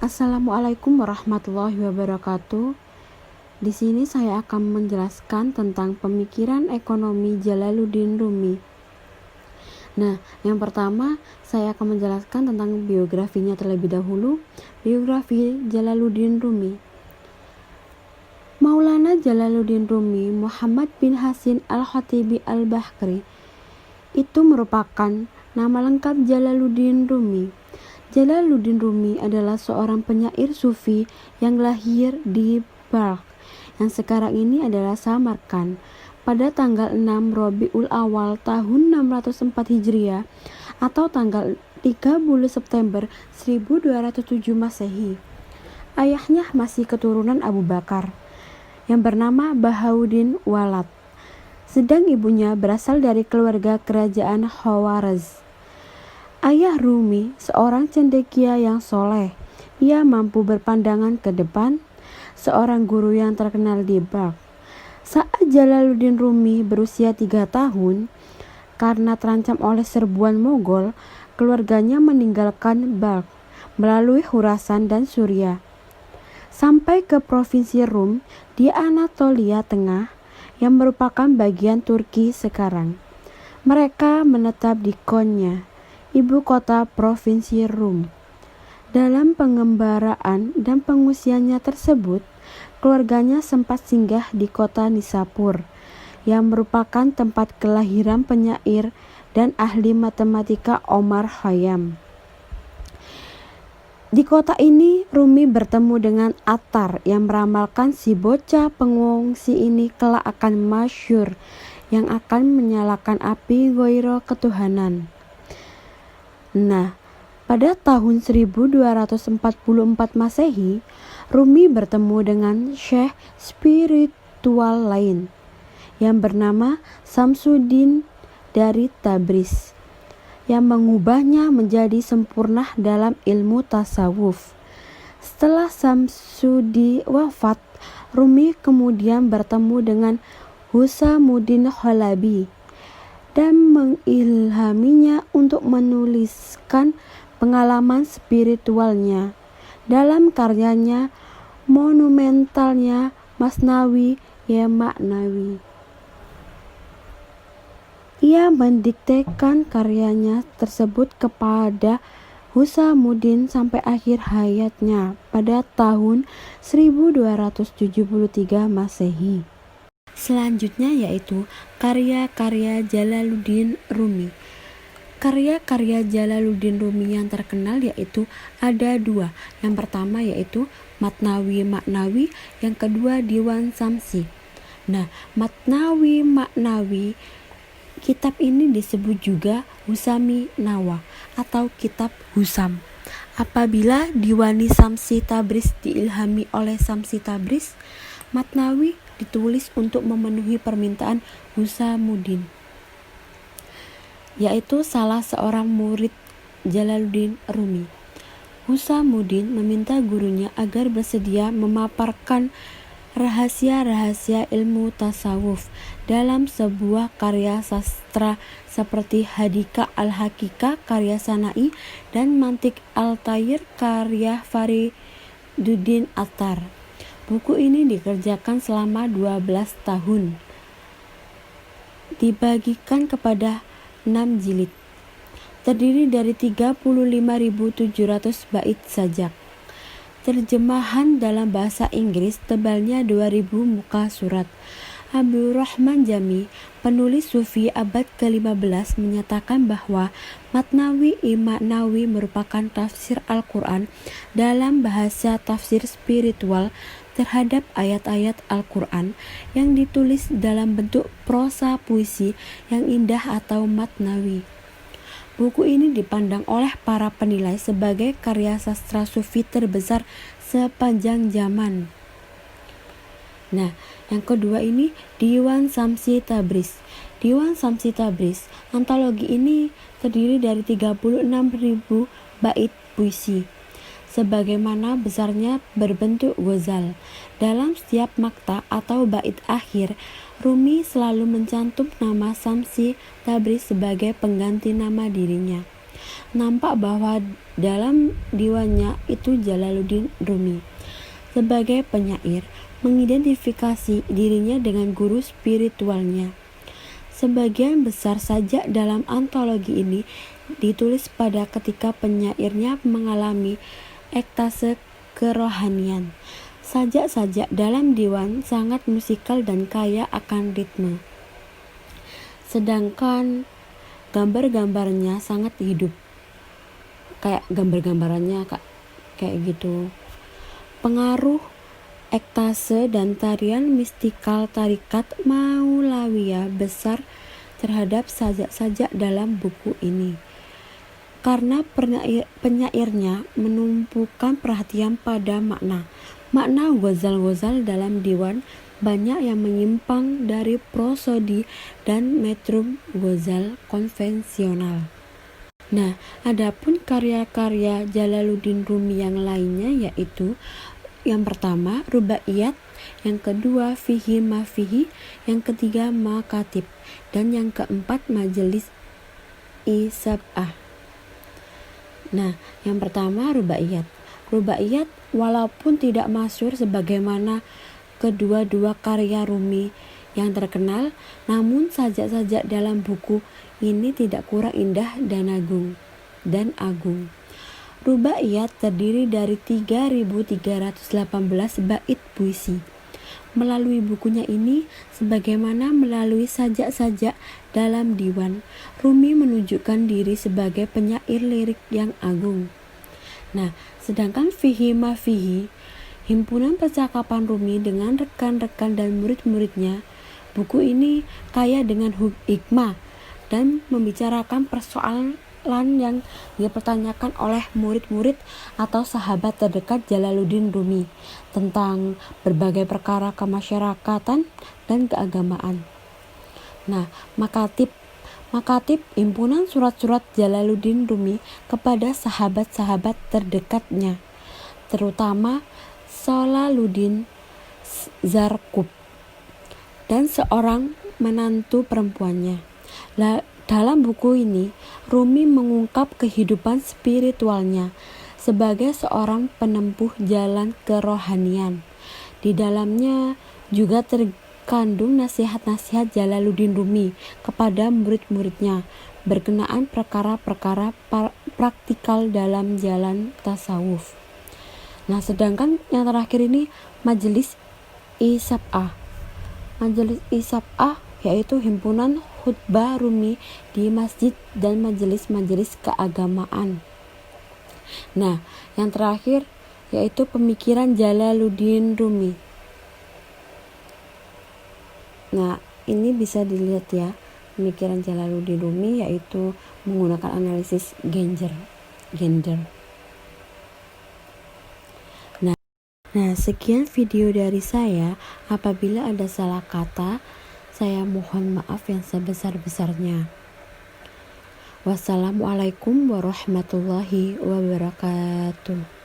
Assalamualaikum warahmatullahi wabarakatuh. Di sini saya akan menjelaskan tentang pemikiran ekonomi Jalaluddin Rumi. Nah, yang pertama saya akan menjelaskan tentang biografinya terlebih dahulu. Biografi Jalaluddin Rumi. Maulana Jalaluddin Rumi Muhammad bin Hasin Al-Khatibi Al-Bahri itu merupakan nama lengkap Jalaluddin Rumi. Jalaluddin Rumi adalah seorang penyair sufi yang lahir di Balkh, yang sekarang ini adalah Samarkand, pada tanggal 6 Rabiul Awal tahun 604 Hijriah atau tanggal 30 September 1207 Masehi. Ayahnya masih keturunan Abu Bakar, yang bernama Bahauddin Walad, sedang ibunya berasal dari keluarga kerajaan Khawarez. Ayah Rumi seorang cendekia yang soleh. Ia mampu berpandangan ke depan, seorang guru yang terkenal di Balkh. Saat Jalaluddin Rumi berusia 3 tahun, karena terancam oleh serbuan Mogol, keluarganya meninggalkan Balkh melalui Khurasan dan Suriah, sampai ke provinsi Rum di Anatolia Tengah yang merupakan bagian Turki sekarang. Mereka menetap di Konya, ibu kota provinsi Rum. Dalam pengembaraan dan pengungsiannya tersebut, keluarganya sempat singgah di kota Nisapur, yang merupakan tempat kelahiran penyair dan ahli matematika Omar Khayyam. Di kota ini, Rumi bertemu dengan Attar yang meramalkan si bocah pengungsi ini kelak akan masyhur, yang akan menyalakan api ghairah ketuhanan. Nah, pada tahun 1244 Masehi, Rumi bertemu dengan syekh spiritual lain yang bernama Samsuddin dari Tabriz, yang mengubahnya menjadi sempurna dalam ilmu tasawuf. Setelah Samsudi wafat, Rumi kemudian bertemu dengan Husamuddin Halabi dan mengilhaminya untuk menuliskan pengalaman spiritualnya dalam karyanya monumentalnya Masnawi ya Ma'nawi. Ia mendiktekan karyanya tersebut kepada Husamuddin sampai akhir hayatnya pada tahun 1273 Masehi. Selanjutnya yaitu karya-karya Jalaluddin Rumi. Karya-karya Jalaluddin Rumi yang terkenal yaitu ada 2. Yang pertama yaitu Matnawi Ma'nawi, yang kedua Diwan Samsi. Nah, Matnawi Ma'nawi, kitab ini disebut juga Husami Nawa atau kitab Husam. Apabila Diwani Samsi Tabriz diilhami oleh Samsi Tabriz, Matnawi ditulis untuk memenuhi permintaan Husamuddin, yaitu salah seorang murid Jalaluddin Rumi. Husamuddin meminta gurunya agar bersedia memaparkan rahasia-rahasia ilmu tasawuf dalam sebuah karya sastra seperti Hadika al-Hakika karya Sanai dan Mantik al-Tayr karya Fariduddin Attar. Buku ini dikerjakan selama 12 tahun. Dibagikan kepada 6 jilid. Terdiri dari 35.700 bait sajak. Terjemahan dalam bahasa Inggris, tebalnya 2000 muka surat. Abdurrahman Jami, penulis Sufi abad ke-15, menyatakan bahwa Matnawi Ma'nawi merupakan tafsir Al-Quran dalam bahasa tafsir spiritual terhadap ayat-ayat Al-Quran yang ditulis dalam bentuk prosa puisi yang indah atau matnawi. Buku ini dipandang oleh para penilai sebagai karya sastra sufi terbesar sepanjang zaman. Nah, yang kedua ini Diwan Samsi Tabriz. Diwan Samsi Tabriz, antologi ini terdiri dari 36.000 bait puisi, sebagaimana besarnya berbentuk ghazal. Dalam setiap makta atau bait akhir, Rumi selalu mencantum nama Samsi Tabriz sebagai pengganti nama dirinya. Nampak bahwa dalam diwannya itu Jalaluddin Rumi sebagai penyair mengidentifikasi dirinya dengan guru spiritualnya. Sebagian besar sajak dalam antologi ini ditulis pada ketika penyairnya mengalami ekstase kerohanian. Sajak-sajak dalam diwan sangat musikal dan kaya akan ritme, sedangkan gambar-gambarnya sangat hidup, kayak gambar-gambarannya kayak gitu. Pengaruh ekstase dan tarian mistikal tarikat Maulawiyah besar terhadap sajak-sajak dalam buku ini, karena penyairnya menumpukan perhatian pada makna ghazal-ghazal dalam diwan banyak yang menyimpang dari prosodi dan metrum ghazal konvensional. Nah, adapun karya-karya Jalaluddin Rumi yang lainnya yaitu yang pertama rubaiyat, yang kedua fihi mafihi, yang ketiga makatib, dan yang keempat majelis isab'ah. Nah, yang pertama rubaiyat. Rubaiyat walaupun tidak masyhur sebagaimana kedua-dua karya Rumi yang terkenal, namun sajak-sajak dalam buku ini tidak kurang indah dan agung. Rubaiyat terdiri dari 3.318 bait puisi. Melalui bukunya ini, sebagaimana melalui sajak-sajak dalam diwan, Rumi menunjukkan diri sebagai penyair lirik yang agung. Nah, sedangkan fihi mafihi, himpunan percakapan Rumi dengan rekan-rekan dan murid-muridnya, buku ini kaya dengan hikmah dan membicarakan persoalan yang dipertanyakan oleh murid-murid atau sahabat terdekat Jalaluddin Rumi tentang berbagai perkara kemasyarakatan dan keagamaan. Nah, makatib himpunan surat-surat Jalaluddin Rumi kepada sahabat-sahabat terdekatnya, terutama Salaluddin Zarqub dan seorang menantu perempuannya. Dalam buku ini, Rumi mengungkap kehidupan spiritualnya sebagai seorang penempuh jalan kerohanian. Di dalamnya juga terkandung nasihat-nasihat Jalaluddin Rumi kepada murid-muridnya berkenaan perkara-perkara praktikal dalam jalan tasawuf. Nah, sedangkan yang terakhir ini Majelis Isab'ah. Majelis Isab'ah yaitu himpunan khutbah Rumi di masjid dan majelis-majelis keagamaan. Nah, yang terakhir yaitu pemikiran Jalaluddin Rumi. Nah, ini bisa dilihat ya, pemikiran Jalaluddin Rumi yaitu menggunakan analisis gender. Nah, sekian video dari saya. Apabila ada salah kata, saya mohon maaf yang sebesar-besarnya. Wassalamualaikum warahmatullahi wabarakatuh.